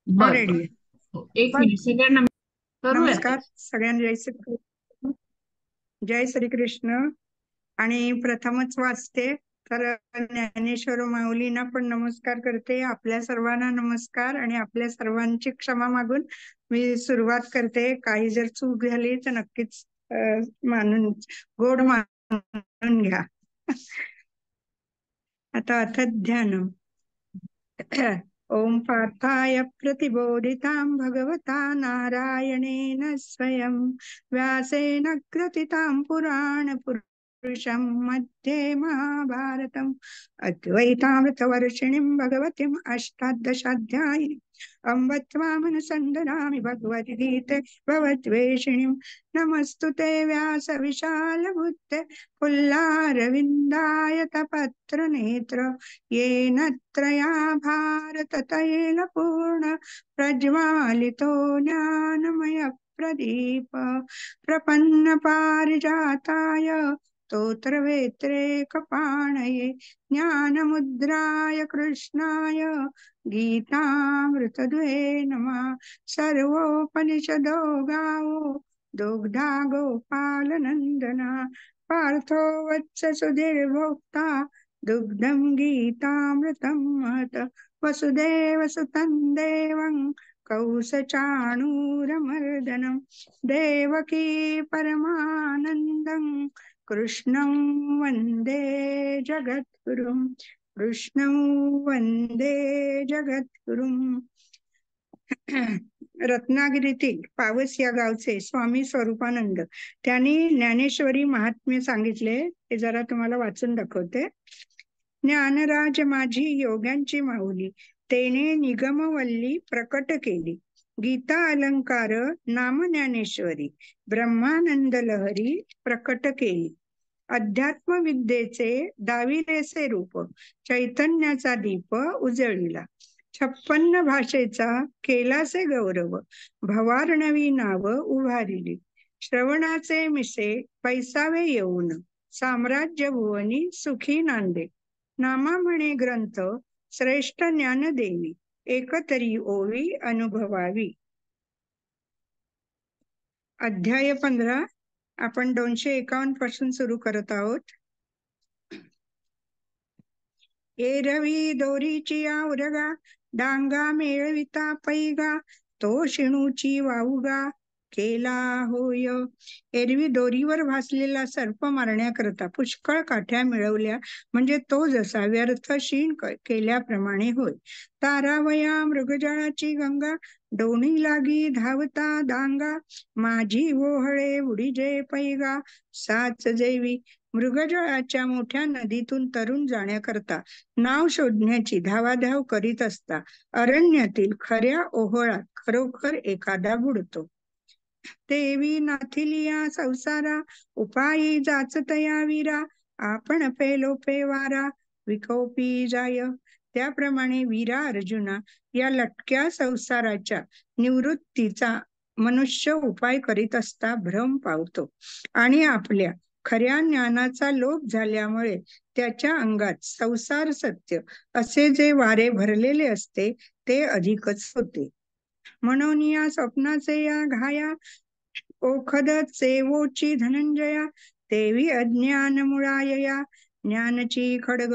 बर बर. रेडी आहे. हो, एक पण मिनिट सगळ्यांना करूयात नमस्कार ताई. सगळ्यांना, जय श्री कृष्ण. आणि प्रथमच वाचते तर ज्ञानेश्वर माऊलींना पण नमस्कार करते, आपल्या सर्वांना नमस्कार आणि आपल्या सर्वांची क्षमा मागून मी सुरुवात करते. काही जर चूक झाली तर नक्कीच मानून गोड मानून घ्या. आता अथ ध्यानम. ओम पार्थाय प्रतिबोधितां भगवता नारायणेन स्वयं व्यासेन ग्रथितां पुराण पुरुषं मध्ये महाभारतम् अद्वैतामृतवर्षिणीं भगवतीम् अष्टादशाध्यायिनीम् अम्ब त्वामनुसन्दनामि भगवद्गीते भवद्वेषिणीं नमस्तुते व्यास विशाल बुद्धे पुल्लारविन्दाय तपत्र नेत्र येन त्रया भारततैल पूर्ण प्रज्वालितो ज्ञानमय प्रदीप प्रपन्न पारिजाताय स्तोत्रवेत्रे कपाणये ज्ञानमुद्राय कृष्णाय गीतामृतद्वे नमः। सर्वोपनिषदो गावो दुग्धा गोपालनन्दना पार्थो वत्स सुधीर्भोक्ता दुग्धं गीतामृतं महत् वसुदेवसुतं देवं कौसचाणूरमर्दनं देवकी परमानन्दं कृष्णं वन्दे जगद्गुरुं कृष्णं वन्दे जगद्गुरुं। रत्नागिरीतील पावस या गावचे स्वामी स्वरूपानंद त्यांनी ज्ञानेश्वरी महात्म्य सांगितले. हे जरा तुम्हाला वाचून दाखवते. ज्ञानराज माझी योग्यांची माऊली, तेने निगमवल्ली प्रकट केली. गीता अलंकार नाम ज्ञानेश्वरी, ब्रह्मानंद लहरी प्रकट केली. अध्यात्म विद्येचे दाविलेसे रूप, चैतन्याचा दीप उजळिला. 56 भाषेचा केलासे गौरव, भवार्णवी नाव उभारिली. श्रवणाचे मिसे पैसावे येऊन, साम्राज्य भुवनी सुखी नांदे. नामा म्हणे ग्रंथ श्रेष्ठ ज्ञान देवी, एकतरी ओवी अनुभवावी. अध्याय 15 आपण 251 पासून सुरू करत आहोत. एरवी दोरीची आवरगा, डांगा मेळविता पैगा, तो शिणूची वाऊगा केला होय. एरवी दोरीवर भासलेला सर्प मारण्याकरता पुष्कळ काठ्या मिळवल्या, म्हणजे तो जसा व्यर्थ शीण केल्याप्रमाणे होय. तारावया मृगजळाची गंगा, डोणी लागी धावता डांगा, माझी ओहळे उडीजे पैगा साच जेवी. मृगजळाच्या मोठ्या नदीतून तरुण जाण्याकरता नाव शोधण्याची धावाधाव करीत असता अरण्यातील खऱ्या ओहळात खरोखर एखादा बुडतो. देवी नाथिलिया संसारा, उपायी जाचतया वीरा, आपण पेलो पेवारा विकोपी जाय. त्याप्रमाणे वीरा अर्जुना या लटक्या संसाराच्या निवृत्तीचा मनुष्य उपाय करीत असता भ्रम पावतो आणि आपल्या खऱ्या ज्ञानाचा लोप झाल्यामुळे त्याच्या अंगात संसार सत्य असे जे वारे भरलेले असते ते अधिकच होते. म्हणून या स्वप्नाचे या घाया, ओखद चेवोची धनंजया, देवी अज्ञान मुळायया ज्ञानची खडग.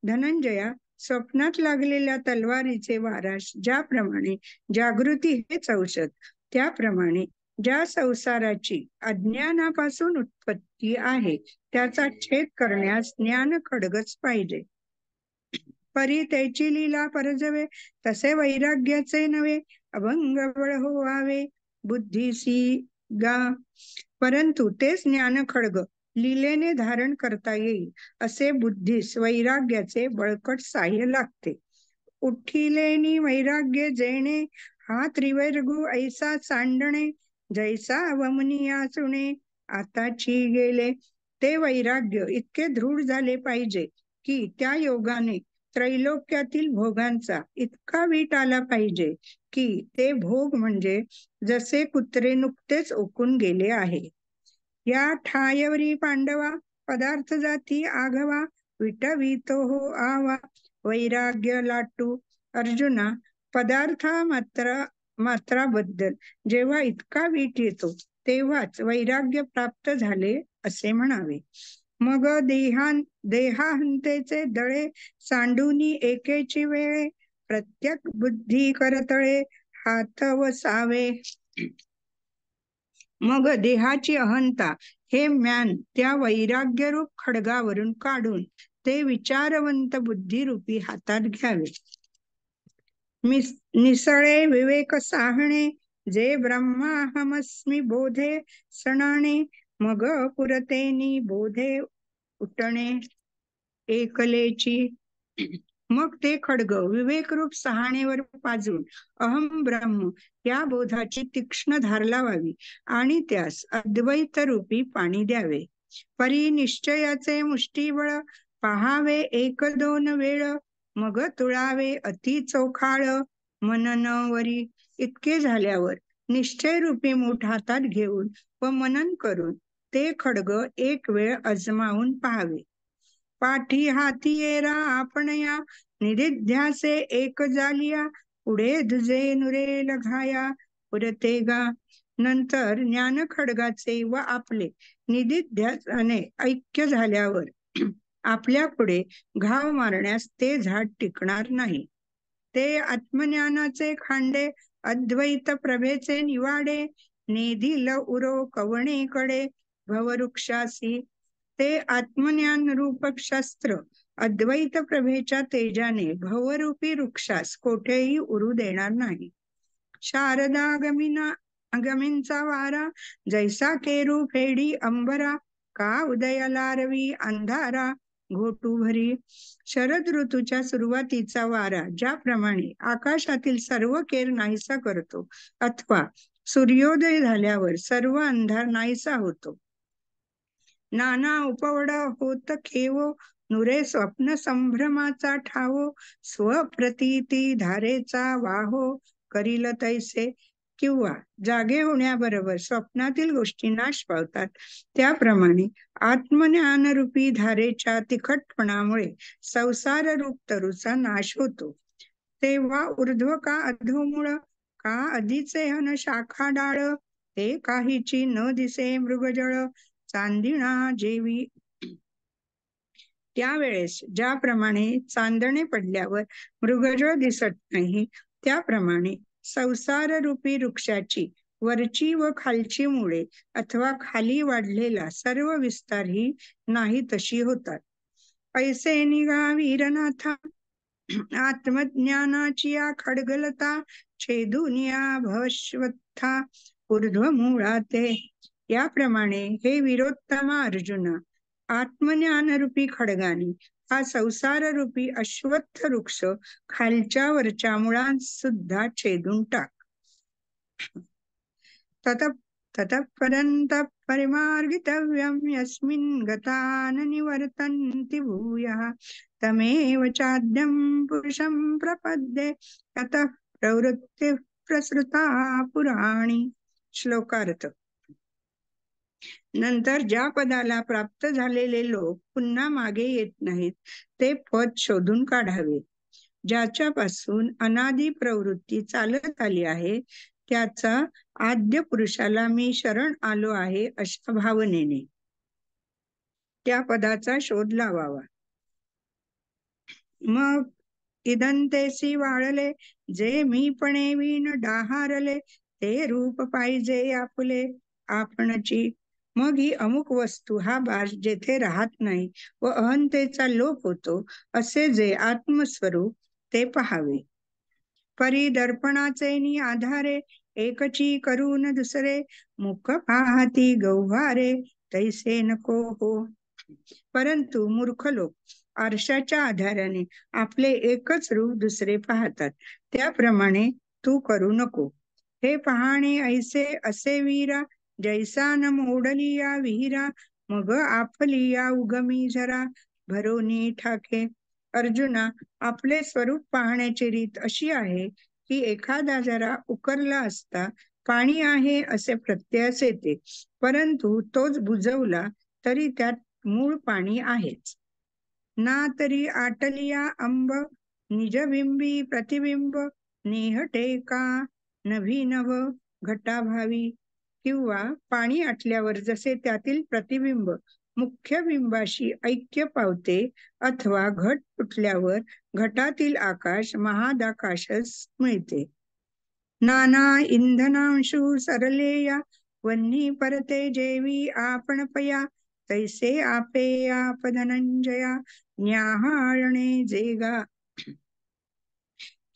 धनंजया, स्वप्नात लागलेल्या तलवारीचे वारास ज्याप्रमाणे जागृती हेच औषध, त्याप्रमाणे ज्या संसाराची अज्ञानापासून उत्पत्ती आहे त्याचा छेद करण्यास ज्ञान खडगच पाहिजे. परी त्याची लीला परजवे, तसे वैराग्याचे नवे, अभंग बळ होवावे बुद्धीसी गा. परंतु तेच ज्ञान खडग लीलेने धारण करता येईल असे बुद्धीस वैराग्याचे बळकट साह्य लागते. उठिलेनी वैराग्य जेणे, हा त्रिवर्गू ऐसा सांडणे, जैसा वमनिया चुणे आताची गेले. ते वैराग्य इतके दृढ झाले पाहिजे की त्या योगाने त्रैलोक्यातील भोगांचा इतका वीट आला पाहिजे की ते भोग म्हणजे जसे कुत्रे नुकतेच ओकून गेले आहे. या ठायवरी पांडवा, पदार्थ जाती आघवा, विटवितो हो आवा वैराग्य लाटू. अर्जुना, पदार्थ मात्राबद्दल जेव्हा इतका वीट येतो तेव्हाच वैराग्य प्राप्त झाले असे म्हणावे. मग देहाहंतेचे दळे सांडूनी एकेची वेळे प्रत्येक बुद्धी करतळे हात वसावे. मग देहाची अहंता हे म्यान त्या वैराग्यरूप खडगावरून काढून ते विचारवंत बुद्धिरूपी हातात घ्यावे. निसळे विवेक साहणे जे ब्रह्माहमस्मी बोधे सणाणे मग पुरतेनी बोधे उठणे एकलेची. मग ते खडग विवेकरूप सहाणेवर पाजून अहम ब्रह्म या बोधाची तीक्ष्ण धार लावावी आणि त्यास अद्वैत रूपी पाणी द्यावे. परी निश्चयाचे मुष्टीबळ पाहावे एक दोन वेळ मग तुळावे अति चोखाळ मननवरी. इतके झाल्यावर निश्चय रूपी मूठ हातात घेऊन व मनन करून ते खडग एक वेळ अजमावून पाहावे. पाठी हाती येरा आपण या निधिध्यासे एक जालिया पुढे दुजे नुरे लघाया पुरते गा. नंतर ज्ञान खडगाचे व आपले निधिध्यासाने ऐक्य झाल्यावर आपल्या पुढे घाव मारण्यास ते झाड टिकणार नाही. ते आत्मज्ञानाचे खांडे अद्वैत प्रभेचे निवाडे नेदिल उरो कवणेकडे भववृक्षासी. ते आत्मज्ञान रूप शस्त्र अद्वैत प्रभेच्या तेजाने भवरूपी वृक्षास कोठेही उरू देणार नाही. शारदा गमींचा वारा जैसा केरू फेडी अंबरा का उदयाला रवी अंधारा घोटू भरी. शरद ऋतूच्या सुरुवातीचा वारा ज्याप्रमाणे आकाशातील सर्व केर नाहीसा करतो अथवा सूर्योदय झाल्यावर सर्व अंधार नाहीसा होतो. नाना उपवड होत खेवो नुरे स्वप्न संभ्रमाचा ठावो स्वप्रतीती धारेचा वाहो करील तैसे. किंवा जागे होण्याबरोबर स्वप्नातील गोष्टी नाश पावतात त्याप्रमाणे आत्मज्ञानरूपी धारेच्या तिखटपणामुळे संसार रूप तरुचा नाश होतो. तेव्हा ऊर्ध्व का अधोमुळ का आधीचे हन शाखा डाळ ते काहीची न दिसे मृगजळ चांदिणा जेवी. त्यावेळेस ज्याप्रमाणे चांदणे पडल्यावर मृगजळ दिसत नाही त्याप्रमाणे संसार रूपी वृक्षाची वरची व खालची मुळे अथवा खाली वाढलेला सर्व विस्तार ही नाही तशी होतात. ऐसे निघा वीरनाथा आत्मज्ञानाची या खडगलता छेदुनिया भवश्वत्था ऊर्ध्व मुळाते. याप्रमाणे हे वीरोत्तमा अर्जुना आत्मज्ञानरूपी खडगाने हा संसार रूपी अश्वत्थ वृक्ष खालच्या वरच्या मुळांत सुद्धा छेदून टाक. ततः परंत परिमार्गितव्यं यस्मिन् गता न निवर्तन्ति भूयः तमेव चाद्यं पुरुषं प्रपद्ये ततः प्रवृत्ति प्रसृता पुराणी. श्लोकार्थ. नंतर ज्या पदाला प्राप्त झालेले लोक पुन्हा मागे येत नाहीत ते पद शोधून काढावे. ज्याच्यापासून अनादी प्रवृत्ती चालत आली आहे त्याचा आद्य पुरुषाला मी शरण आलो आहे अशा भावनेने त्या पदाचा शोध लावावा. मग इदंतेसी वाळले जे मीपणे वीण डाहारले ते रूप पाहिजे आपले आपणची. मग ही अमुक वस्तू हा बाज जेथे राहत नाही व अहंतेचा लोप होतो असे जे आत्मस्वरूप ते पहावे. परी दर्पणाचे नि आधारे एकची करून दुसरे मुख पाहती गौहारे तैसे नको हो. परंतु मूर्ख लोक आरशाच्या आधाराने आपले एकच रूप दुसरे पाहतात त्याप्रमाणे तू करू नको. हे पाहणे ऐसे असे वीरा जैसा न मोडलिया विहिरा मग आपलिया उगमी झरा भरोनी ठाके. अर्जुना आपले स्वरूप पाहण्याची रीत अशी आहे की एखादा जरा उकरला असता पाणी आहे असे प्रत्ययास येते परंतु तोच बुजवला तरी त्यात मूळ पाणी आहेच. ना तरी आटलिया अंब निजबिंबी प्रतिबिंब नेहटे का नभ घटाभावी, किंवा पाणी आटल्यावर जसे त्यातील प्रतिबिंब मुख्य बिंबाशी ऐक्य पावते, अथवा घट फुटल्यावर घटातील आकाश महादाकाशच मिळते. नाना इंधनांशू सरले या, वन्ही परते जेवी आपण पया, तैसे आपे आप धनंजया, न्याहाळणे जेगा.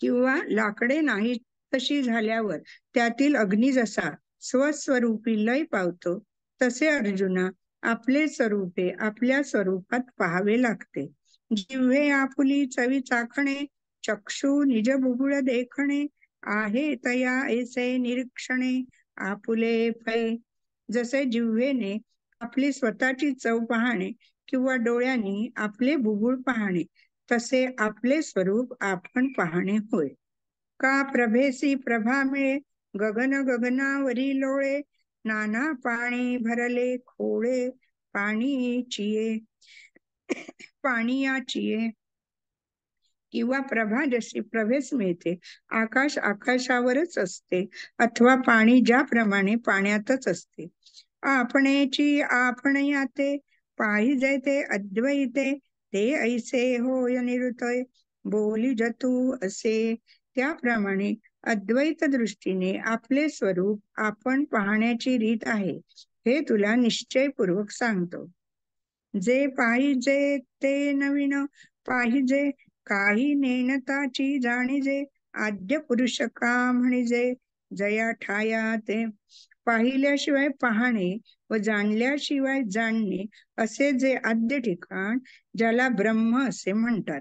किंवा लाकडे नाही तशी झाल्यावर त्यातील अग्नी जसा स्वस्वरूपी लय पावतो, तसे अर्जुना आपले स्वरूपे आपल्या स्वरूपात पाहावे लागते. जिव्हे आपुली चवी चाखणे, चक्षु निज बुबुळ देखणे, आहे तया ऐसे निरीक्षणे, आपुले फै. जसे जिव्हेने आपली स्वतःची चव पाहणे किंवा डोळ्यांनी आपले बुबुळ पाहणे, तसे आपले स्वरूप आपण पाहणे होय. का प्रभेसी प्रभा मिळे, गगन गगनावरी लोळे, नाना पाणी भरले खोळे, पाणी चिये पाणी चिये. किंवा प्रभा जशी प्रभेस मिळते, आकाश आकाशावरच असते, अथवा पाणी ज्याप्रमाणे पाण्यातच असते. आपणेची आपण याते, पाहिजे ते अद्वैते, ते ऐसे होय निरुतय, बोली जतू असे. त्याप्रमाणे अद्वैत दृष्टीने आपले स्वरूप आपण पाहण्याची रीत आहे, हे तुला निश्चयपूर्वक सांगतो. जे पाहिजे ते नवीन पाहिजे, काही नेणताची जाणीजे, आद्य पुरुष का म्हणजे, जया ठाया ते. पाहिल्याशिवाय पाहणे व जाणल्याशिवाय जाणणे, असे जे आद्य ठिकाण, ज्याला ब्रह्म असे म्हणतात,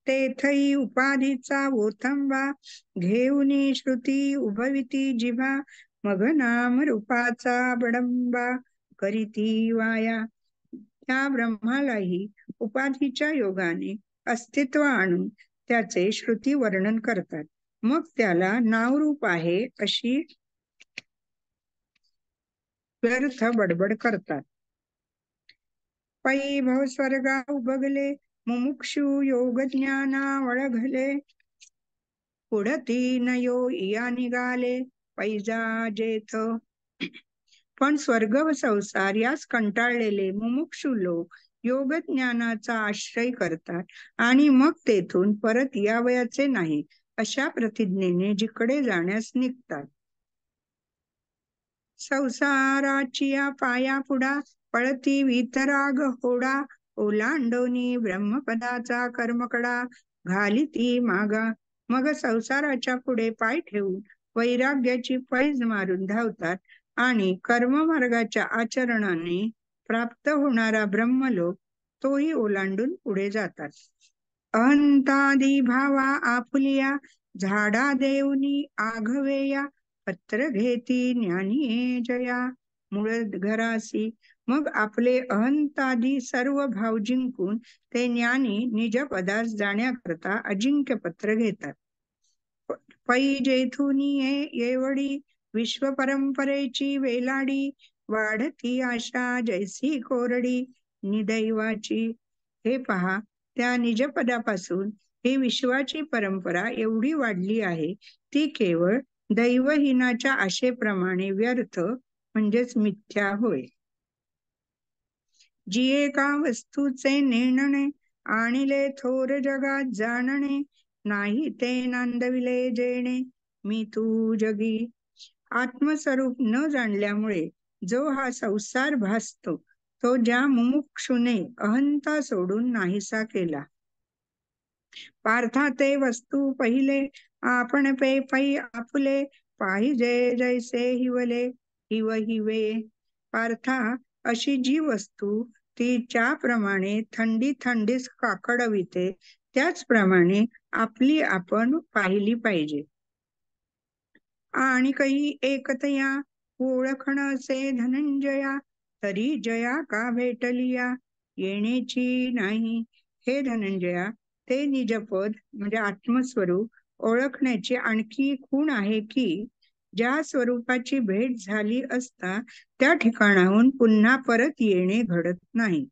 तेथई उपाधीचा ओथंबा, घेऊनी श्रुती उभविती जिव्हा, मग नाम रूपाचा बडंबा, करीती वाया. त्या ब्रह्मालाही उपाधीच्या योगाने अस्तित्व आणून त्याचे श्रुती वर्णन करतात, मग त्याला नावरूप आहे अशी व्यर्थ बडबड करतात. पै भव स्वर्गा उबगले, मुमुक्षु योग ज्ञाना वळघले, पुढती नयो इया निघाले, पैजा जेथ. पण स्वर्ग व संसार यास कंटाळलेले मुमुक्षु लोक योग ज्ञानाचा आश्रय करतात आणि मग तेथून परत यावयाचे नाही अशा प्रतिज्ञेने जिकडे जाण्यास निघतात. संसाराचिया पाया पुढा, पळती वितराग होडा, ओलांडोनी ब्रह्मपदाचा कर्मकडा, घालिती मागा. मग संसाराच्या पुढे पाय ठेवून वैराग्याची पैज मारून धावतात आणि कर्ममार्गाच्या आचरणाने प्राप्त होणारा ब्रह्मलोक तोही ओलांडून पुढे जातात. अहंतादी भावा आपुलिया, झाडा देऊनी आघवेया, पत्र घेती ज्ञानी जया, मूळ घरासी. मग आपले अहंतादी सर्व भाव जिंकून ते ज्ञानी निज पदास जाण्याकरता अजिंक्य पत्र घेतात. पै जेथुनी येवडी, विश्व परंपरेची वेलाडी, वाढती आशा जैसी कोरडी, निदैवाची. हे पहा, त्या निजपदापासून ही विश्वाची परंपरा एवढी वाढली आहे, ती केवळ दैवहीनाच्या आशेप्रमाणे व्यर्थ म्हणजेच मिथ्या होय. जी एका वस्तूचे नेणणे, आणिले थोर जगात जाणणे, नाही ते नांदविले जेणे, मी तू जगी. आत्मस्वरूप न जाणल्यामुळे जो हा संसार भासतो, तो ज्या मुमुक्षुने अहंता सोडून नाहीसा केला. पार्था ते वस्तू पहिले, आपण पे पै आपुले, पाहिजे जैसे हिवले, हिव हिवे. पार्था, अशी जी वस्तू ती ज्याप्रमाणे थंडी थंडीस काकडविते, त्याचप्रमाणे आपली आपण पाहिली पाहिजे. आणि काही एकतया ओळखणसे धनंजया, तरी जया का भेटलिया, येण्याची नाही. हे धनंजया, ते निजपद म्हणजे आत्मस्वरूप ओळखण्याची आणखी खूण आहे की, ज्या स्वरूपाची भेट झाली असता त्या ठिकाणाहून पुन्हा परत येणे घडत नाही.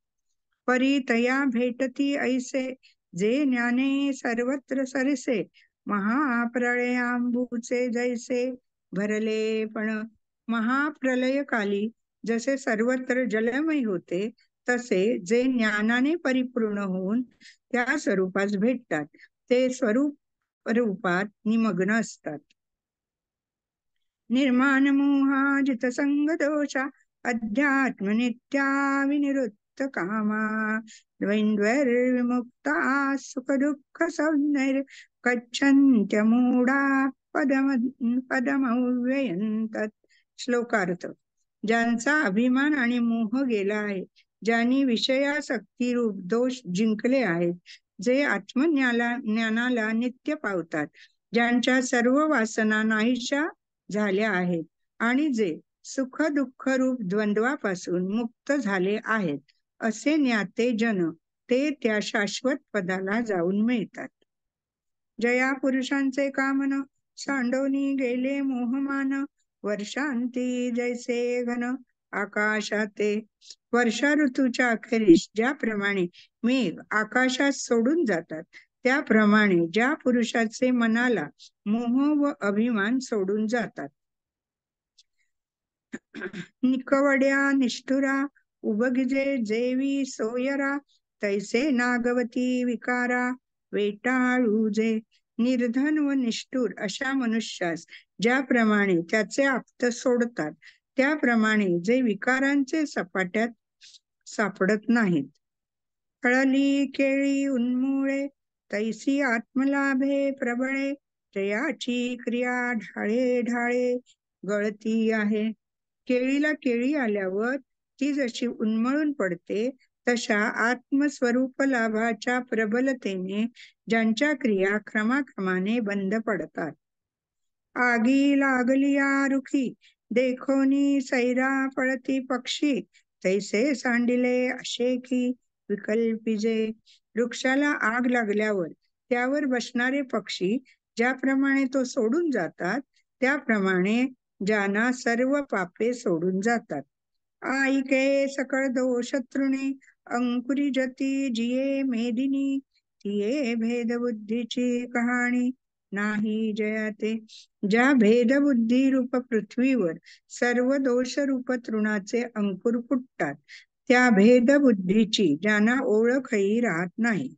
परी तया भेटती ऐसे, जे ज्ञाने सर्वत्र सरसे, महाप्रळयांबुचे जैसे भरले. पण महाप्रलयकाली जसे सर्वत्र जलमय होते, तसे जे ज्ञानाने परिपूर्ण होऊन त्या स्वरूपास भेटतात, ते स्वरूप रूपात निमग्न असतात. निर्माण मोहाजित संग दोषा अध्यात्म नित्या विनिरुक्त कामा द्वैन्वर्विमुक्ता सुख दुःख संज्ञैर कच्छन्त्य मूढा पदमव्ययंतात. श्लोकार्थ. ज्यांचा अभिमान आणि मोह गेला आहे, ज्यांनी विषयासक्ती रूप दोष जिंकले आहेत, जे ज्ञानाला नित्य पावतात, ज्यांच्या सर्व वासना नाहीशा झाल्या आहेत आणि जे सुख दुःख रूप द्वंद्वापासून मुक्त झाले आहेत, असे ज्ञाते जन ते त्या शाश्वत पदाला जाऊन मिळतात. जया पुरुषांचे कामन सांडोनी गेले मोहमान वर्षांती जैसे घन आकाशाते. वर्षा ऋतूच्या अखेरीस ज्याप्रमाणे मेघ आकाशात सोडून जातात, त्याप्रमाणे ज्या पुरुषाचे मनाला मोह व अभिमान सोडून जातात. निकवड्या निष्ठुरा उबगिजे जेवी सोयरा तैसे नागवती विकारा वेटाळूजे. निर्धन व निष्ठुर अशा मनुष्यास ज्याप्रमाणे त्याचे आप्त सोडतात, त्याप्रमाणे जे विकारांचे सपाट्यात सापडत नाहीत. कळली केळी उन्मुळे तैसी आत्मलाभे प्रबळे जयाची क्रिया ढाळे ढाळे गळती आहे. केळीला केळी आल्यावर ती जशी उन्मळून पडते, तशा आत्मस्वरूप लाभाच्या प्रबलतेने ज्यांच्या क्रिया क्रमाक्रमाने बंद पडतात. आगी लागलिया रुखी देखोनी सैरा पळती पक्षी तैसे सांडिले अशेकी विकल्पिजे. वृक्षाला आग लागल्यावर त्यावर बसणारे पक्षी ज्याप्रमाणे तो सोडून जातात, त्याप्रमाणे ज्यांना सर्व पापे सोडून जातात. आईके सकळ दोष तृणी अंकुरी जती जिये मेदिनी तिये भेदबुद्धीची कहाणी नाही जयाते. ज्या भेदबुद्धी रूप पृथ्वीवर सर्व दोष रूप तृणाचे अंकुर फुटतात, त्या भेदबुद्धीची ज्यांना ओळखही राहत नाही.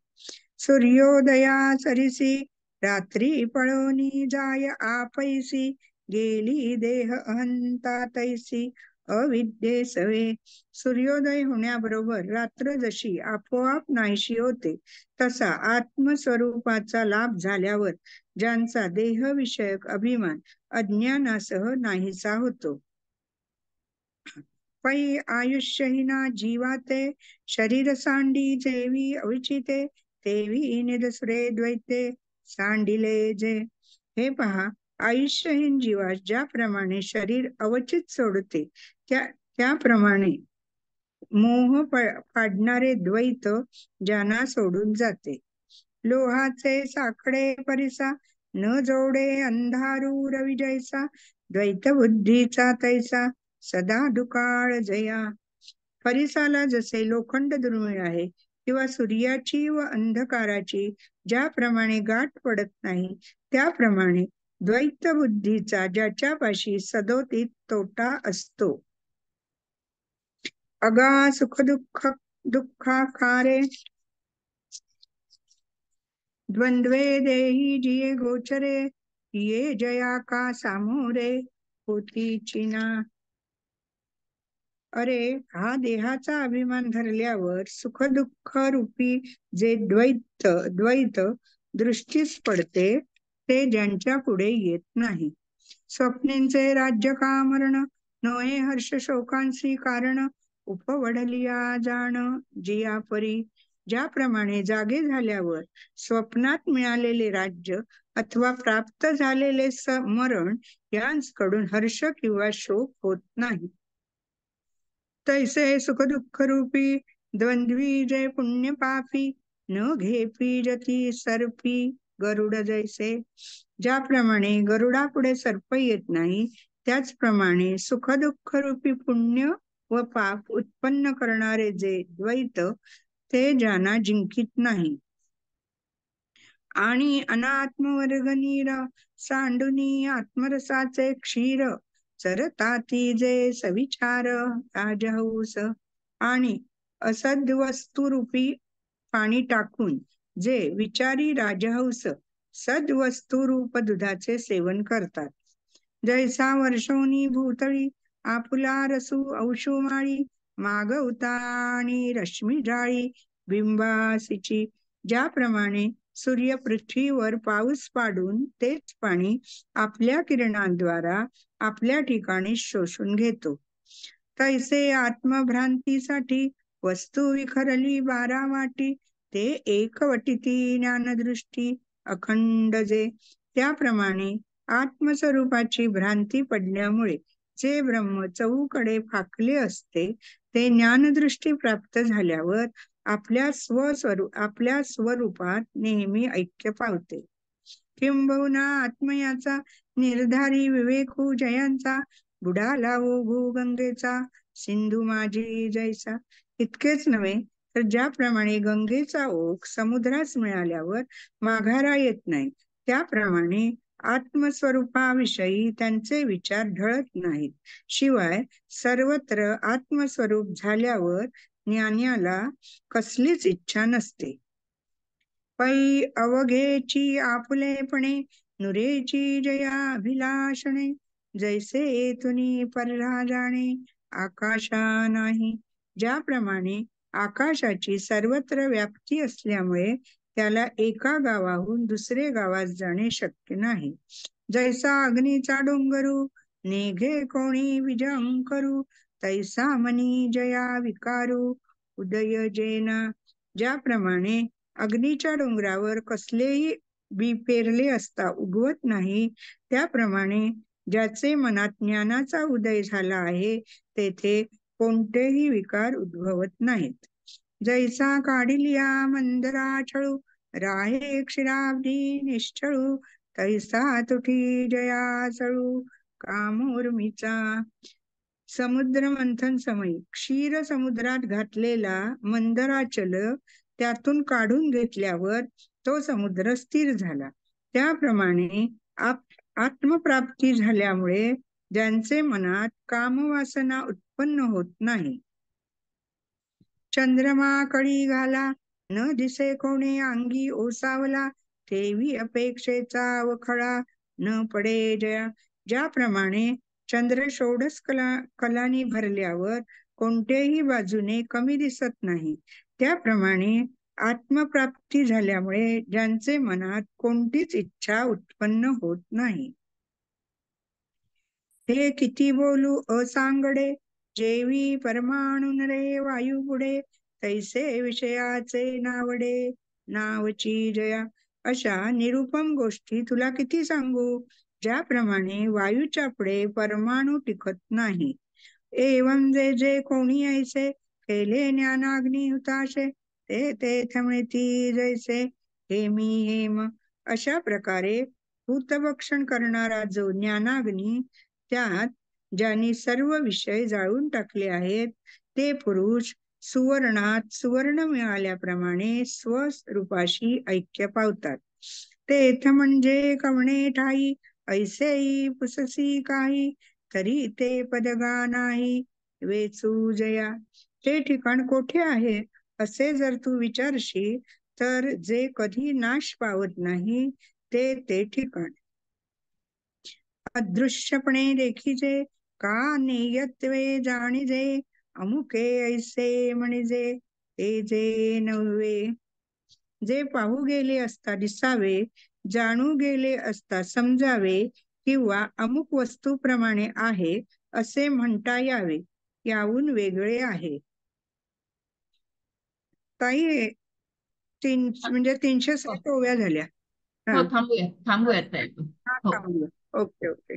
सूर्योदया सरिसी रात्री पळोनी जाय आपैसी गेली देह अहंता तैसी अविद्ये सवे. सूर्योदय होण्याबरोबर रात्र जशी आपोआप नाहीशी होते, तसा आत्मस्वरूपाचा लाभ झाल्यावर ज्यांचा देहविषयक अभिमान अज्ञानासह नाहीसा होतो. पै आयुष्यहीना जीवाते शरीर सांडी जेवी अविचिते तेवी निदसुरे द्वैते सांडिले जे. हे पहा, आयुष्यहीन जीवास ज्याप्रमाणे शरीर अवचित सोडते, त्याप्रमाणे मोह पाडणारे द्वैत ज्यांना सोडून जाते. लोहाचे साखडे परिसा न जोडे अंधारू रवी जैसा द्वैत बुद्धीचा तैसा सदा दुकाळ जया. परिसाला जसे लोखंड दुर्मिळ आहे, किंवा सूर्याची व अंधकाराची ज्याप्रमाणे गाठ पडत नाही, त्याप्रमाणे द्वैत बुद्धीचा ज्याच्यापाशी सदोदित तोटा असतो. अगा सुख दुःख दुःखाकारे द्वंद्वे देही जिये गोचरे ये जया का सामोरे होती चिना. अरे, हा देहाचा अभिमान धरल्यावर सुख दुःख रूपी जे द्वैत दृष्टीस पडते, ते ज्यांच्या पुढे येत नाही. स्वप्नींचे राज्य का मरण नये हर्ष शोकांसी कारण उपवडलिया जाण जिया परी. ज्याप्रमाणे जागे झाल्यावर स्वप्नात मिळालेले राज्य अथवा प्राप्त झालेले मरण यांकडून हर्ष किंवा शोक होत नाही, तैसे सुख दुःख रूपी द्वंद्वी जय पुण्य पापी न घेपी जती सर्पी गरुड जैसे. ज्याप्रमाणे गरुडापुढे सर्प येत नाही, त्याचप्रमाणे सुख दुःख रूपी पुण्य व पाप उत्पन्न करणारे जे द्वैत, ते ज्यांना जिंकित नाही. आणि अनात्मवर्ग नीर सांडुनी आत्मरसाचे क्षीर चरताती जे सविचार राजहंस. आणि असद्वस्तुरूपी पाणी टाकून जे विचारी राजहंस सद्वस्तुरूप दुधाचे सेवन करतात. जैसा वर्षोनी भूतळी आपुला रसू औषुमाळी मागवता आणि रश्मी जाळी बिंबासीची. ज्याप्रमाणे सूर्य पृथ्वीवर पाऊस पाडून तेच पाणी आपल्या किरणांद्वारा आपल्या ठिकाणी शोषून घेतो, तैसे आत्मभ्रांतीसाठी वस्तू विखरली बारा वाटी ते एकवटिती ज्ञानदृष्टी अखंड जे. त्याप्रमाणे आत्मस्वरूपाची भ्रांती पडल्यामुळे जे ब्रह्म चहूकडे फाकले असते ते ज्ञानदृष्टी प्राप्त झाल्यावर आपल्या स्वरूपात नेहमी ऐक्य पावते. किंबहुना आत्मयाचा निर्धारी विवेकू जयांचा बुडाला ओघू गंगेचा सिंधू माझी जैसा. इतकेच नव्हे तर ज्याप्रमाणे गंगेचा ओघ समुद्रास मिळाल्यावर माघारा येत नाही, त्याप्रमाणे आत्मस्वरूपाविषयी त्यांचे विचार ढळत नाहीत. शिवाय सर्वत्र आत्मस्वरूप झाल्यावर ज्ञान्याला कसलीच इच्छा नसते. पै अवघेची आपुलेपणे नुरेची जया अभिलाषणे जैसे तुनी पररा जाणे आकाशा नाही. ज्याप्रमाणे आकाशाची सर्वत्र व्याप्ती असल्यामुळे त्याला एका गावाहून दुसरे गावात जाणे शक्य नाही. जैसा अग्नीचा डोंगरू नेघे कोणी विजंकरू तैसा मनी जया विकारू उदय जेना. ज्याप्रमाणे अग्नीच्या डोंगरावर कसलेही बी पेरले असता उगवत नाही, त्याप्रमाणे ज्याचे मनात ज्ञानाचा उदय झाला आहे तेथे कोणतेही विकार उद्भवत नाहीत. जैसा काढिलिया मंदरा छळू राहे क्षीराब्दी निश्चळू तैसा तुठी जया चळू कामोर्मीचा. समुद्र मंथन समयी क्षीर समुद्रात घातलेला मंदराचल त्यातून काढून घेतल्यावर तो समुद्र स्थिर झाला. त्याप्रमाणे आत्मप्राप्ती झाल्यामुळे ज्यांचे मनात कामवासना उत्पन्न होत नाही. चंद्रमा कळी घाला न दिसे कोणी अंगी ओसावला ठेवी अपेक्षेचा वखळा न पडे जया. ज्याप्रमाणे चंद्र षोडश कलांनी भरल्यावर कोणत्याही बाजूने कमी दिसत नाही, त्याप्रमाणे आत्मप्राप्ती झाल्यामुळे ज्यांचे मनात कोणतीच इच्छा उत्पन्न होत नाही. हे किती बोलू असांगडे जेवी परमाणून रे वायू पुढे तैसे विषयाचे नावडे नावची जया. अशा निरुपम गोष्टी तुला किती सांगू, ज्याप्रमाणे वायूच्या पुढे परमाणू टिकत नाही. एवं जे जे कोणी ऐसे केले ज्ञानाग्नी हुताशे ते तेथ मिळती जैसे हेमी हेम. अशा प्रकारे भूतभक्षण करणारा जो ज्ञानाग्नी त्यात ज्यांनी सर्व विषय जाळून टाकले आहेत ते पुरुष सुवर्णात सुवर्ण मिळाल्याप्रमाणे स्वरूपाशी ऐक्य पावतात. तेथ म्हणजे कवणे ठाई ऐसेही पुससी काही तरी ते पदगा नाही वेचू जया. ते ठिकाण कोठे आहे असे जर तू विचारशील तर जे कधी नाश पावत नाही ते ठिकाण. अदृश्यपणे देखीजे का नेयत्वे जाणीजे अमुके ऐसे म्हणजे ते जे नव्हे. जे पाहू गेले असता दिसावे, जाणू गेले असता समजावे किंवा अमुक वस्तूप्रमाणे आहे असे म्हणता यावे, याहून वेगळे आहे. ताई म्हणजे 307 ओव्या झाल्या. हो, थांबूयात ताई. हो. Okay okay.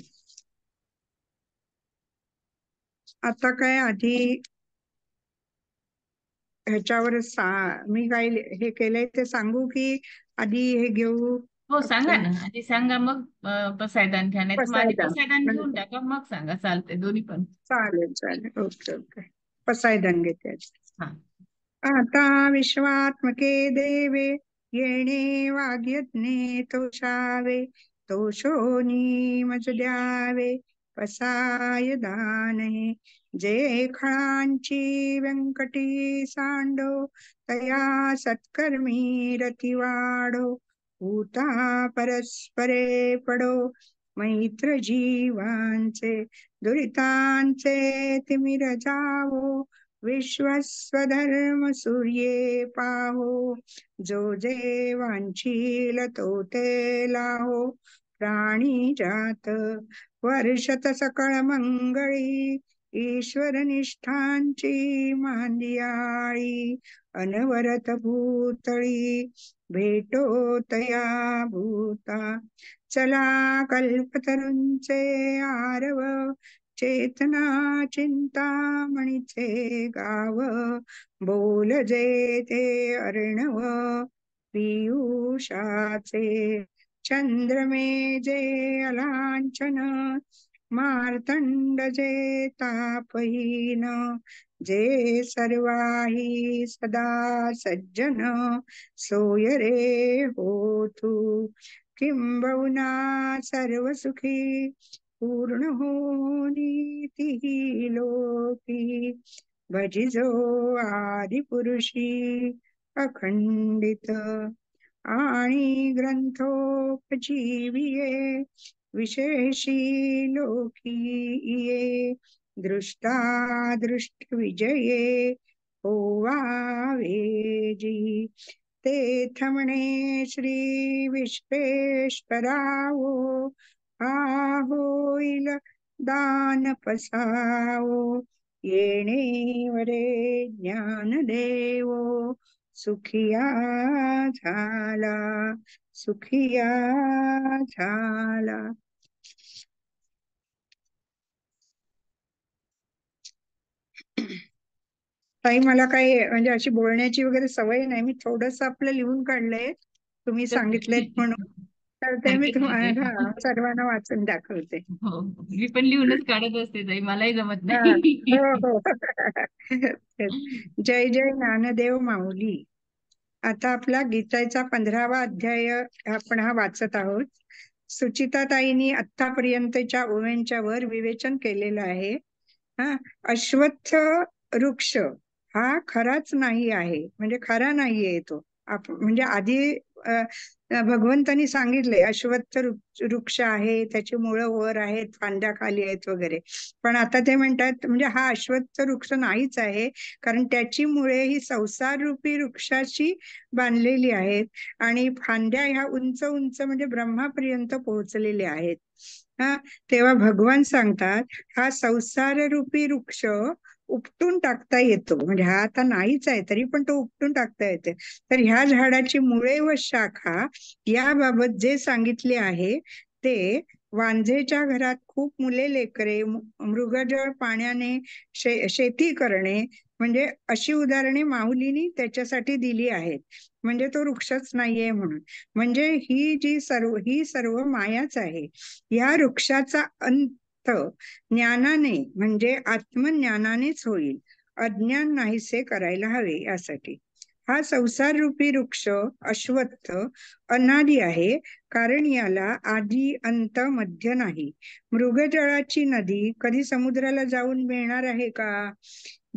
आता काय आधी ह्याच्यावर मी काय हे केलंय ते सांगू की आधी हे घेऊ? हो सांगा ना, आधी सांगा मग पसायदान घ्या, नाही आधी पसायदान घेऊन टाका मग सांगा, चालते दोन्ही पण. चालेल चालेल. Okay okay. पसायदान घेते. हा. आता विश्वात्मके देवे येणे वाग्यज्ञे तोषावे, तोषोनी मज द्यावे, पसाय दानहे. जे खळांची व्यंकटी सांडो, तया सत्कर्मी रती वाढो. भूता परस्परे पडो, मैत्र जीवांचे दुरितांचे तिमिर जावो. विश्वस्वधर्म सूर्ये पाहो, जो जे वांछील तो ते लाहो. प्राणी जात वर्षत सकळ मंगळी, ईश्वर निष्ठांची मांदियाळी. अनवरत भूतळी भेटो तया भूता. चला कल्पतरूंचे आरव, चेतना चिंतामणीचे गाव. बोल जे ते अर्णव पियुषाचे, चंद्रमे जे अलांछन. मार्तंड जे तापहीन, जे सर्वाही सदा सज्जन. सोय रे होतु किंबहुना सर्व सुखी, पूर्ण होनी तिही लोकी. भजिजो आदिपुरुषी अखंडित, आणि ग्रंथोपजीविये. विशेषी लोकी ये, दृष्टा दृष्ट विजये. होवावेजी तेथ म्हणे श्री विश्वेश्वरावो. हा होईल दान पसावो, येणे वरे ज्ञान देवो. सुखिया झाला, सुखिया झाला. ताई, मला काही म्हणजे अशी बोलण्याची वगैरे सवय नाही. मी थोडस आपलं लिहून काढलंय, तुम्ही सांगितलेत म्हणून. तर ते मी हरकत नाही तुम्हाला ताई. सर्वांना वाचून दाखवते. हो, मी पण लिहूनच काढत असते ताई, मलाही जमत हा, नाही. हो हो. तेच. जय जय ज्ञानदेव माऊली. आता आपला गीतेचा 15वा अध्याय आपण हा वाचत आहोत. सुचिताताईंनी आतापर्यंतच्या ओव्यांच्या वर विवेचन केलेलं आहे. हा, अश्वत्थ वृक्ष हा खराच नाही आहे, म्हणजे खरा नाहीये तो. म्हणजे आधी भगवंतानी सांगितले अश्वत्थ वृक्ष आहे, त्याची मुळं वर आहेत, फांद्या खाली आहेत वगैरे. पण आता ते म्हणतात म्हणजे हा अश्वत्थ वृक्ष नाहीच आहे, कारण त्याची मुळे ही संसार रूपी वृक्षाशी बांधलेली आहेत, आणि फांद्या ह्या उंच उंच म्हणजे ब्रह्मापर्यंत पोहोचलेल्या आहेत. हा, तेव्हा भगवान सांगतात हा संसार रूपी वृक्ष उपटून टाकता येतो. म्हणजे हा आता नाहीच आहे, तरी पण तो उपटून टाकता येते. तर ह्या झाडाची मुळे व शाखा याबाबत जे सांगितले आहे ते, वांझेच्या घरात खूप मुले लेकरे, मृगजळ पाण्याने शेती करणे, म्हणजे अशी उदाहरणे माऊलीनी त्याच्यासाठी दिली आहेत. म्हणजे तो वृक्षच नाहीये म्हणून. म्हणजे ही सर्व मायाच आहे. या वृक्षाचा अंत ज्ञानाने म्हणजे आत्मज्ञानानेच होईल. अज्ञान नाहीसे करायला हवे यासाठी. हा संसार रूपी वृक्ष अश्वत्थ अनादी आहे, कारण याला आदी अंत मध्य नाही. मृगजळाची नदी कधी समुद्राला जाऊन मिळणार आहे का?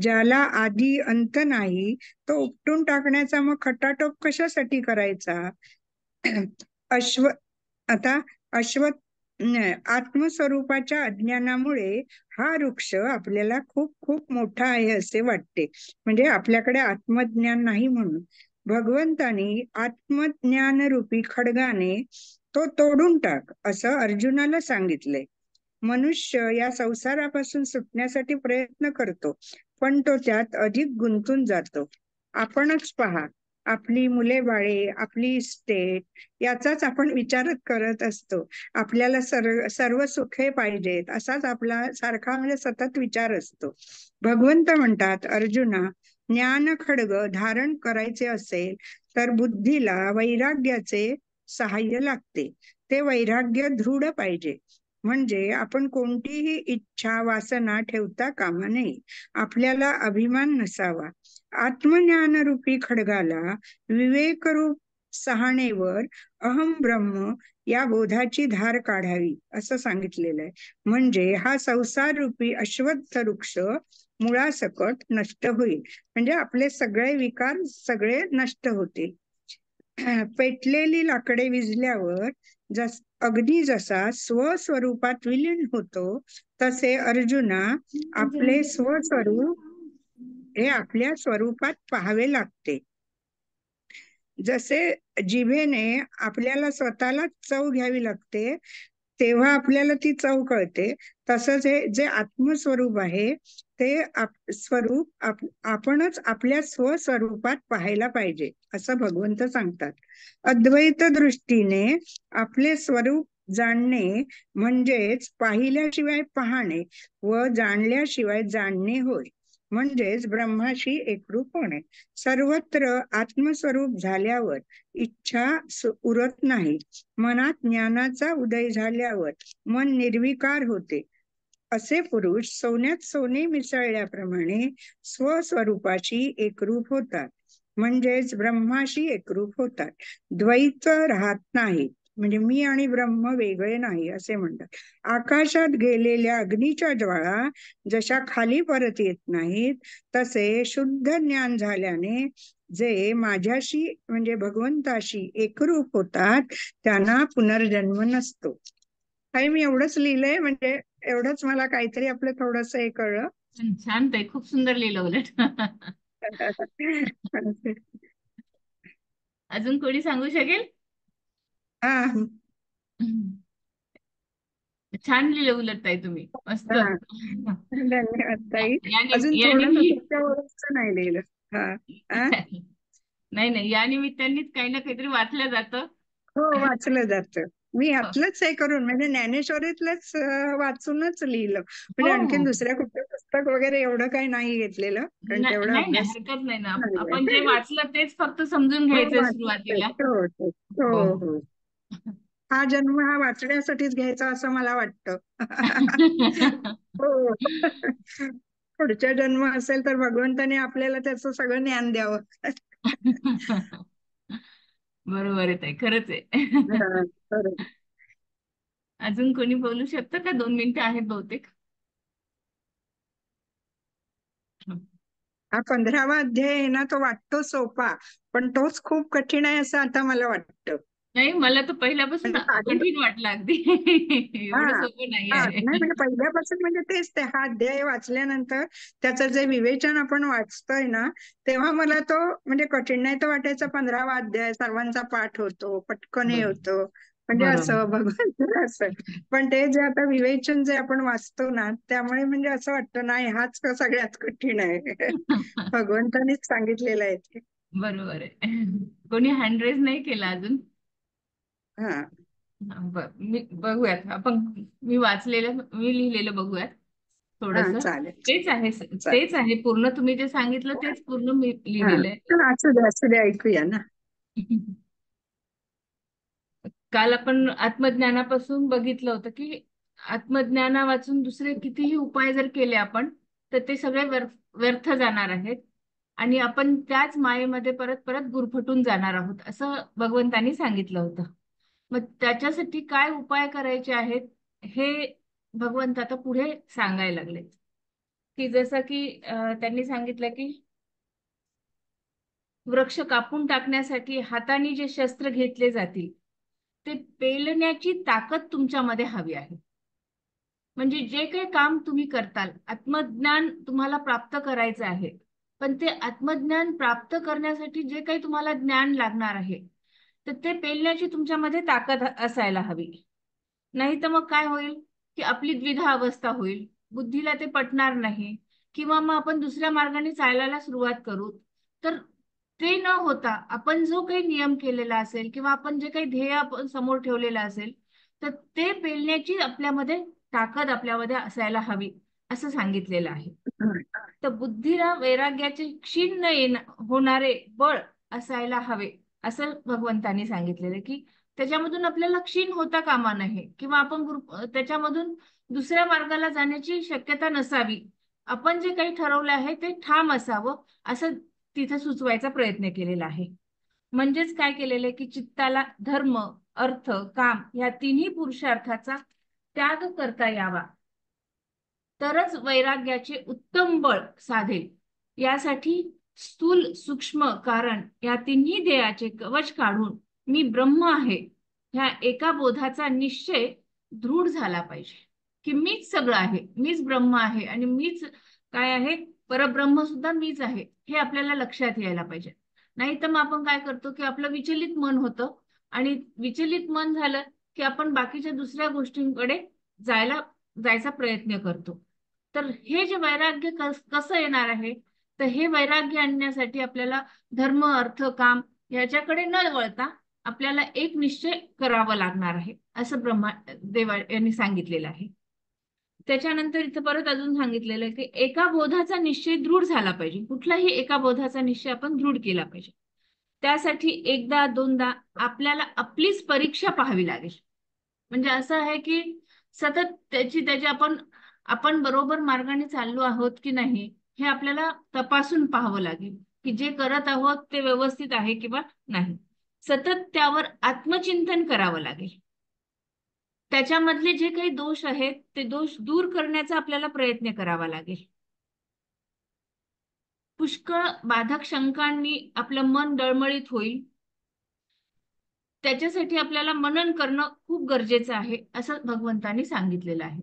ज्याला आदी अंत नाही तो उपटून टाकण्याचा मग खटाटोप कशासाठी करायचा? अश्व आता अश्व आत्मस्वरूपाच्या अज्ञानामुळे हा वृक्ष आपल्याला खूप खूप मोठा आहे असे वाटते. म्हणजे आपल्याकडे आत्मज्ञान नाही म्हणून भगवंतानी आत्मज्ञान रूपी खडगाने तो तोडून टाक असं अर्जुनाला सांगितलंय. मनुष्य या संसारापासून सुटण्यासाठी प्रयत्न करतो, पण तो त्यात अधिक गुंतून जातो. आपणच पहा, आपली मुले बाळे, आपली इस्टेट याचाच आपण विचारच करत असतो. आपल्याला सर्व सुखे पाहिजेत असाच आपला सारखा म्हणजे सतत विचार असतो. भगवंत म्हणतात, अर्जुना, ज्ञान खड्ग धारण करायचे असेल तर बुद्धीला वैराग्याचे सहाय्य लागते. ते वैराग्य दृढ पाहिजे. म्हणजे आपण कोणतीही इच्छा वासना ठेवता कामा नये. आपल्याला अभिमान नसावा. आत्मज्ञान रूपी खड्गाला विवेक रूप सहाणेवर अहम ब्रह्म या बोधाची धार काढावी असं सांगितलेलं आहे. म्हणजे हा संसार रूपी अश्वत्थ वृक्ष मुळासकट नष्ट होईल. म्हणजे आपले सगळे विकार सगळे नष्ट होतील. पेटलेली लाकडे विझल्यावर अग्नी जसा स्वस्वरूपात विलीन होतो, तसे अर्जुना आपले स्वस्वरूप हे आपल्या स्वरूपात पाहावे लागते. जसे जिभेने आपल्याला स्वतःला चव घ्यावी लागते, तेव्हा आपल्याला ती चव कळते, तसंच हे जे आत्मस्वरूप आहे ते आपणच आपल्या स्वस्वरूपात पाहायला पाहिजे असं भगवंत सांगतात. अद्वैत दृष्टीने आपले स्वरूप जाणणे म्हणजेच पाहिल्याशिवाय पाहणे व जाणल्याशिवाय जाणणे होय. म्हणजेच ब्रह्माशी एकरूप होणे. सर्वत्र आत्मस्वरूप झाल्यावर इच्छा उरत नाही. मनात ज्ञानाचा उदय झाल्यावर मन निर्विकार होते. असे पुरुष सोन्यात सोने मिसळल्याप्रमाणे स्वस्वरूपाशी एकरूप होतात. म्हणजेच ब्रह्माशी एकरूप होतात. द्वैत राहत नाही. म्हणजे मी आणि ब्रह्म वेगळे नाही असे म्हणतात. आकाशात गेलेल्या अग्नीच्या ज्वाळा जशा खाली परत येत नाहीत, तसे शुद्ध ज्ञान झाल्याने जे माझ्याशी म्हणजे भगवंताशी एकरूप होतात त्यांना पुनर्जन्म नसतो. काही मी एवढंच लिहिलंय, म्हणजे एवढंच मला काहीतरी आपलं थोडस हे कळलं. छान ताई, खूप सुंदर लिहिलं उलट. अजून कोणी सांगू शकेल? हा छान लिहिलं उलट ताई तुम्ही, मस्त. हा धन्यवाद ताई. याने अजून याने थोडस मी तुमच्यावरच नाही लिहिलं. हा हा नाही नाही, या निमित्तानेच काही ना काहीतरी वाचलं जातं. हो, वाचलं जातं. मी यातलंच हे करून म्हणजे ज्ञानेश्वरीतलंच वाचूनच लिहिलं. म्हणजे हो आणखीन हो. दुसऱ्या कुठलं पुस्तक वगैरे एवढं काही नाही घेतलेलं, कारण तेवढा नाही नाही, अभ्यास हरकत नाही ना. आपण जे नाहीये. वाचलं तेच फक्त समजून हो, घ्यायचंय वाचतोय. सुरुवातीला. हो हो हो हो हो. हो. हा जन्म हा वाचण्यासाठीच घ्यायचा असं मला वाटतं. हो. पुढचा जन्म असेल तर भगवंताने आपल्याला त्याचं सगळं ज्ञान द्यावं. बरोबर आहे ताई, खरंच आहे. हा, बरोबर. अजून कोणी बोलू शकतं का? 2 मिनिटं आहेत बहुतेक. हा 15वा अध्याय आहे ना, तो वाटतो सोपा, पण तोच खूप कठीण आहे असं आता मला वाटतं. नाही, मला तर पहिल्यापासून म्हणजे साधी कठीण वाटलं अगदी. हा एवढं सोपं नाही हा आहे. नाही म्हणजे पहिल्यापासून म्हणजे तेच ते हा अध्याय वाचल्यानंतर त्याचं जे विवेचन आपण वाचतोय ना, तेव्हा मला तो म्हणजे कठीण नाही तर वाटायचा 15वा अध्याय सर्वांचा पाठ होतो, पटकन हे बरोबर होतं, म्हणजे बरोबर. असं भगवंत असं. पण ते जे आता विवेचन जे आपण वाचतो ना, त्यामुळे म्हणजे असं वाटतं नाही हाच का सगळ्यात कठीण आहे. भगवंतानीच सांगितलेलं आहे ते. बरोबर आहे. कोणी हँड रेज नाही केला अजून? हा मी बघूयात आपण. मी लिहिलेलं बघूयात हा थोडस. चालेल तेच आहे, चालेल. तेच आहे पूर्ण. तुम्ही जे सांगितलं तेच पूर्ण मी हा लिहिलेलं आहे. असू दे ऐकूया ना. काल आपण आत्मज्ञानापासून बघितलं होतं की आत्मज्ञाना वाचून दुसरे कितीही उपाय जर केले आपण, तर ते सगळे व्यर्थ जाणार आहेत आणि आपण त्याच मायेमध्ये परत परत गुरफटून जाणार आहोत असं भगवंतानी सांगितलं होतं. मग त्याच्यासाठी काय उपाय करायचे आहेत हे भगवंत आता पुढे सांगायला लागले. की जसं की त्यांनी सांगितलं की वृक्ष कापून टाकण्यासाठी हाताने जे शस्त्र घेतले जातील ते पेलण्याची ताकद तुमच्यामध्ये हवी आहे. म्हणजे जे काही काम तुम्ही करताल, आत्मज्ञान तुम्हाला प्राप्त करायचं आहे, पण ते आत्मज्ञान प्राप्त करण्यासाठी जे काही तुम्हाला ज्ञान लागणार आहे, तर ते पेलण्याची तुमच्यामध्ये ताकद असायला हवी. नाही तर मग काय होईल की आपली द्विधा अवस्था होईल, बुद्धीला ते पटणार नाही, किंवा मग आपण दुसऱ्या मार्गाने चालायला सुरुवात करू. तर ते न होता आपण जो काही नियम केलेला असेल किंवा आपण जे काही ध्येय आपण समोर ठेवलेलं असेल, तर ते पेलण्याची आपल्यामध्ये ताकद आपल्यामध्ये असायला हवी असं सांगितलेलं आहे. तर बुद्धीला वैराग्याचे क्षीण न होणारे बळ असायला हवे असं भगवंतानी सांगितलेलं की त्याच्यामधून आपल्याला क्षीण होता कामा नये किंवा आपण त्याच्यामधून दुसऱ्या मार्गाला जाण्याची शक्यता नसावी. आपण जे काही ठरवलं आहे ते ठाम असावं असं तिथे सुचवायचा प्रयत्न केलेला आहे. म्हणजेच काय केलेलं आहे की चित्ताला धर्म, अर्थ, काम या तिन्ही पुरुषार्थाचा त्याग करता यावा, तरच वैराग्याचे उत्तम बळ साधेल. यासाठी स्थूल सूक्ष्म कारण या तिन्ही देहाचे कवच काढून मी ब्रह्म आहे ह्या एका बोधाचा निश्चय दृढ झाला पाहिजे, की मीच सगळं आहे, मीच ब्रह्म आहे आणि मीच काय आहे, परब्रह्म सुद्धा मीच आहे, हे आपल्याला लक्षात यायला पाहिजे. नाही तर मग आपण काय करतो की आपलं विचलित मन होतं आणि विचलित मन झालं की आपण बाकीच्या दुसऱ्या गोष्टींकडे जायचा प्रयत्न करतो. तर हे जे वैराग्य कसं येणार आहे, तर हे वैराग्य आणण्यासाठी आपल्याला धर्म, अर्थ, काम याच्याकडे न वळता आपल्याला एक निश्चय करावा लागणार आहे, असं देवा यांनी सांगितलेलं आहे. त्याच्यानंतर इथं परत अजून सांगितलेलं आहे की एका बोधाचा निश्चय दृढ झाला पाहिजे. कुठलाही एका बोधाचा निश्चय आपण दृढ केला पाहिजे. त्यासाठी एकदा दोनदा आपल्याला आपलीच परीक्षा पाहावी लागेल. म्हणजे असं आहे की सतत त्याची आपण बरोबर मार्गाने चाललो आहोत की नाही हे आपल्याला तपासून पाहावं लागेल, की जे करत आहोत ते व्यवस्थित आहे किंवा नाही. सतत त्यावर आत्मचिंतन करावं लागेल. त्याच्यामधले जे काही दोष आहेत ते दोष दूर करण्याचा आपल्याला प्रयत्न करावा लागेल. पुष्कळ बाधक शंकांनी आपलं मन डळमळीत होईल. त्याच्यासाठी आपल्याला मनन करणं खूप गरजेचं आहे, असं भगवंतांनी सांगितलेलं आहे.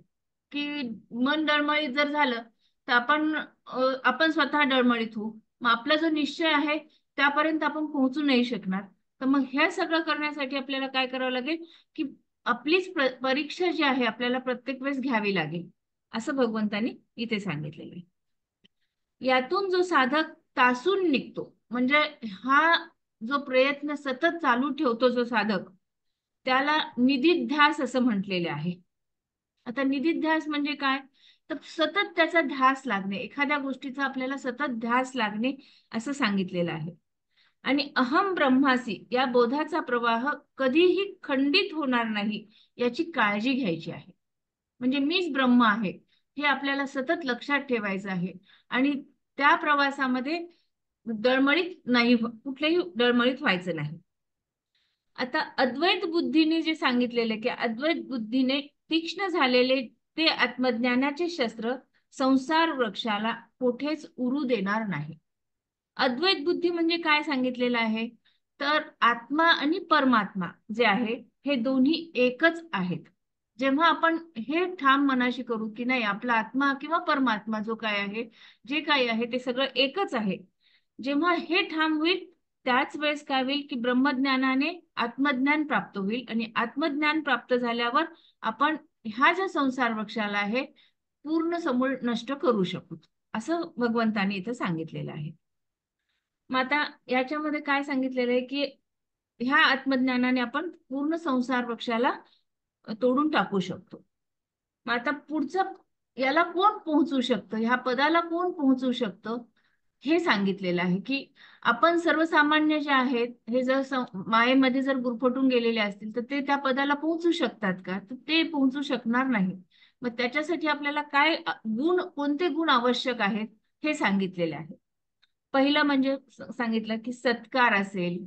की मन डळमळीत जर झालं तर आपण स्वतः डळमळीत होऊ, मग आपला जो निश्चय आहे त्यापर्यंत आपण पोहोचू नाही शकणार. तर मग हे सगळं करण्यासाठी आपल्याला काय करावं लागेल की आपलीच परीक्षा जी आहे आपल्याला प्रत्येक वेळेस घ्यावी लागेल, असं भगवंतांनी इथे सांगितलेलं आहे. यातून जो साधक तासून निघतो, म्हणजे हा जो प्रयत्न सतत चालू ठेवतो जो साधक, त्याला निधिध्यास असं म्हटलेले आहे. आता निधिध्यास म्हणजे काय, तर सतत त्याचा ध्यास लागणे, एखाद्या गोष्टीचा आपल्याला सतत ध्यास लागणे असं सांगितलेलं आहे. आणि अहम ब्रह्मासी या बोधाचा प्रवाह कधीही खंडित होणार नाही याची काळजी घ्यायची आहे. म्हणजे मीच ब्रह्म आहे हे आपल्याला सतत लक्षात ठेवायचं आहे आणि त्या प्रवासामध्ये कुठल्याही डळमळीत व्हायचं नाही. आता अद्वैत बुद्धीने जे सांगितलेले की अद्वैत बुद्धीने तीक्ष्ण झालेले ते आत्मज्ञानाचे शस्त्र संसार वृक्षाला कोठेच उरू देणार नाही. अद्वैत बुद्धी म्हणजे काय सांगितलेलं आहे, तर आत्मा आणि परमात्मा जे आहे हे दोन्ही एकच आहेत. जेव्हा आपण हे ठाम मनाशी करू की नाही, आपला आत्मा किंवा परमात्मा जो काय आहे, जे काही आहे ते सगळं एकच आहे, जेव्हा हे ठाम होईल त्याच वेळेस काय होईल की ब्रह्मज्ञानाने आत्मज्ञान प्राप्त होईल आणि आत्मज्ञान प्राप्त झाल्यावर आपण ह्या ज्या संसार वृक्षाला आहे पूर्ण समूळ नष्ट करू शकू, असं भगवंतानी इथं सांगितलेलं आहे. मग आता याच्यामध्ये काय सांगितलेलं आहे की ह्या आत्मज्ञानाने आपण पूर्ण संसार वृक्षाला तोडून टाकू शकतो. मग आता पुढचं याला कोण पोहोचू शकतं, ह्या पदाला कोण पोहोचू शकतं हे सांगितलेलं आहे. की आपण सर्वसामान्य जे आहेत हे जर मायेमध्ये जर गुरफटून गेलेले असतील तर ते त्या पदाला पोहोचू शकतात का, तर ते पोहोचू शकणार नाही. मग त्याच्यासाठी आपल्याला कोणते गुण आवश्यक आहेत हे सांगितलेले आहे. पहिलं म्हणजे सांगितलं की सत्कार असेल,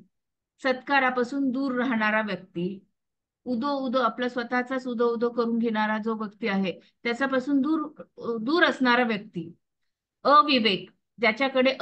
सत्कारापासून दूर राहणारा व्यक्ती, उदो उदो आपला स्वतःचाच उदो उदो करून घेणारा जो व्यक्ती आहे त्याच्यापासून दूर दूर असणारा व्यक्ती, अविवेक ज्याच्याकडे